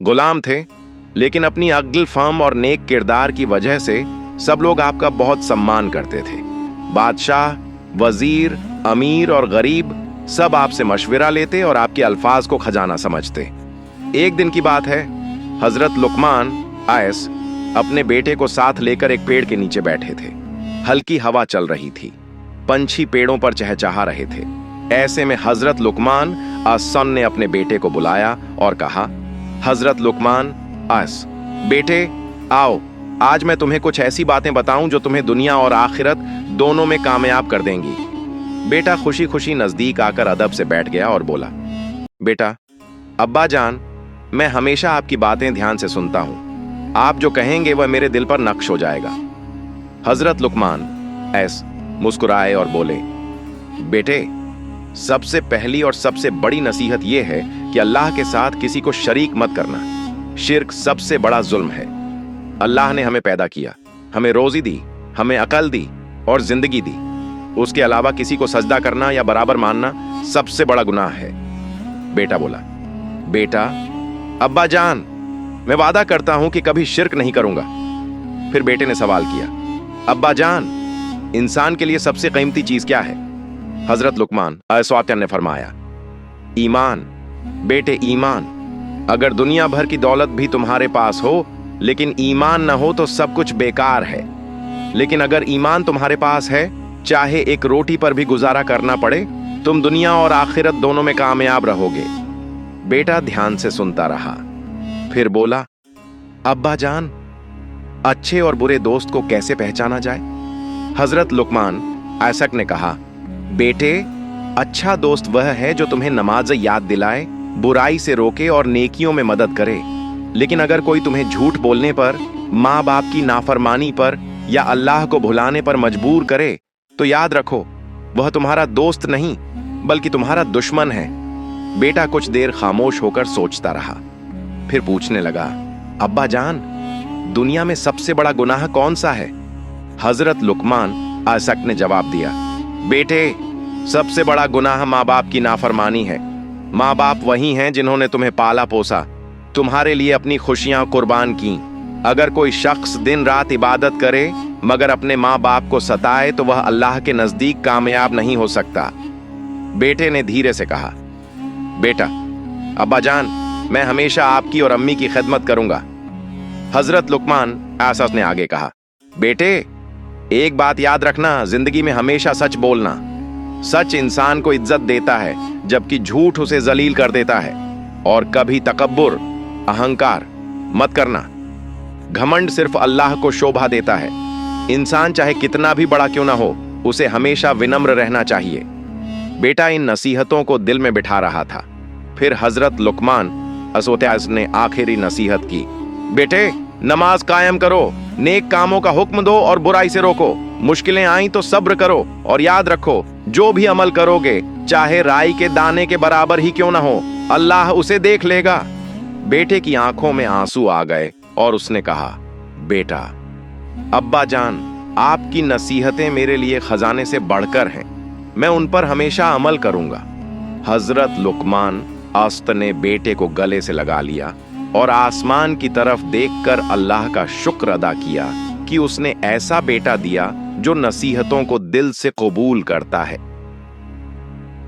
गुलाम थे, लेकिन अपनी अक्ल, फहम और नेक किरदार की वजह से सब लोग आपका बहुत सम्मान करते थे। बादशाह, वजीर, अमीर और गरीब सब आपसे मशविरा लेते और आपके अल्फाज को खजाना समझते। एक दिन की बात है, हजरत लुकमान आयस अपने बेटे को साथ लेकर एक पेड़ के नीचे बैठे थे। हल्की हवा चल रही थी, पंछी पेड़ों पर चहचहा रहे थे। ऐसे में हजरत लुकमान आसन ने अपने बेटे को बुलाया और कहा, हजरत लुकमान आयस, बेटे आओ, आज मैं तुम्हें कुछ ऐसी बातें बताऊं जो तुम्हें दुनिया और आखिरत दोनों में कामयाब कर देंगी। बेटा खुशी खुशी नजदीक आकर अदब से बैठ गया और बोला, बेटा, अब्बा जान, मैं हमेशा आपकी बातें ध्यान से सुनता हूं। आप जो कहेंगे वह मेरे दिल पर नक्श हो जाएगा। हजरत लुकमान ऐस मुस्कुराए और बोले, बेटे, सबसे पहली और सबसे बड़ी नसीहत यह है कि अल्लाह के साथ किसी को शरीक मत करना। शिर्क सबसे बड़ा जुल्म है। अल्लाह ने हमें पैदा किया, हमें रोजी दी, हमें अकल दी और जिंदगी दी। उसके अलावा किसी को सजदा करना या बराबर मानना सबसे बड़ा गुनाह है। बेटा बोला, बेटा, अब्बा जान, मैं वादा करता हूं कि कभी शिर्क नहीं करूंगा। फिर बेटे ने सवाल किया, अब्बा जान, इंसान के लिए सबसे कीमती चीज क्या है? हजरत लुकमान ने फरमाया, ईमान। बेटे, ईमान। अगर दुनिया भर की दौलत भी तुम्हारे पास हो लेकिन ईमान न हो तो सब कुछ बेकार है। लेकिन अगर ईमान तुम्हारे पास है, चाहे एक रोटी पर भी गुजारा करना पड़े, तुम दुनिया और आखिरत दोनों में कामयाब रहोगे। बेटा ध्यान से सुनता रहा, फिर बोला, अब्बा जान, अच्छे और बुरे दोस्त को कैसे पहचाना जाए? हजरत लुकमान आयसक ने कहा, बेटे, अच्छा दोस्त वह है जो तुम्हें नमाज याद दिलाए, बुराई से रोके और नेकियों में मदद करे। लेकिन अगर कोई तुम्हें झूठ बोलने पर, माँ बाप की नाफरमानी पर या अल्लाह को भुलाने पर मजबूर करे, तो याद रखो वह तुम्हारा दोस्त नहीं बल्कि तुम्हारा दुश्मन है। बेटा कुछ देर खामोश होकर सोचता रहा, फिर पूछने लगा, अब्बा जान, दुनिया में सबसे बड़ा गुनाह कौन सा है? हजरत लुकमान आयसक ने जवाब दिया, बेटे, सबसे बड़ा गुनाह माँ बाप की नाफरमानी है। माँ बाप वही हैं जिन्होंने तुम्हें पाला पोसा, तुम्हारे लिए अपनी खुशियां कुर्बान की। अगर कोई शख्स दिन रात इबादत करे मगर अपने माँ बाप को सताए तो वह अल्लाह के नजदीक कामयाब नहीं हो सकता। बेटे ने धीरे से कहा, बेटा, अब्बा जान, मैं हमेशा आपकी और अम्मी की खिदमत करूंगा। हजरत लुकमान आयस ने आगे कहा, बेटे, एक बात याद रखना, जिंदगी में हमेशा सच बोलना। सच इंसान को इज्जत देता है जबकि झूठ उसे जलील कर देता है। और कभी तकब्बुर, अहंकार मत करना। घमंड सिर्फ अल्लाह को शोभा देता है। इंसान चाहे कितना भी बड़ा क्यों ना हो, उसे हमेशा विनम्र रहना चाहिए। बेटा इन नसीहतों को दिल में बिठा रहा था। फिर हजरत लुकमान असोत्यास ने आखिरी नसीहत की, बेटे, नमाज कायम करो, नेक कामों का हुक्म दो और बुराई से रोको। मुश्किलें आई तो सब्र करो और याद रखो, जो भी अमल करोगे, चाहे राई के दाने के बराबर ही क्यों ना हो, अल्लाह उसे देख लेगा। बेटे की आंखों में आंसू आ गए और उसने कहा, बेटा, अब्बा जान, आपकी नसीहतें मेरे लिए खजाने से बढ़कर हैं। मैं उन पर हमेशा अमल करूंगा। हजरत लुकमान आस्त ने बेटे को गले से लगा लिया और आसमान की तरफ देखकर अल्लाह का शुक्र अदा किया कि उसने ऐसा बेटा दिया जो नसीहतों को दिल से कबूल करता है।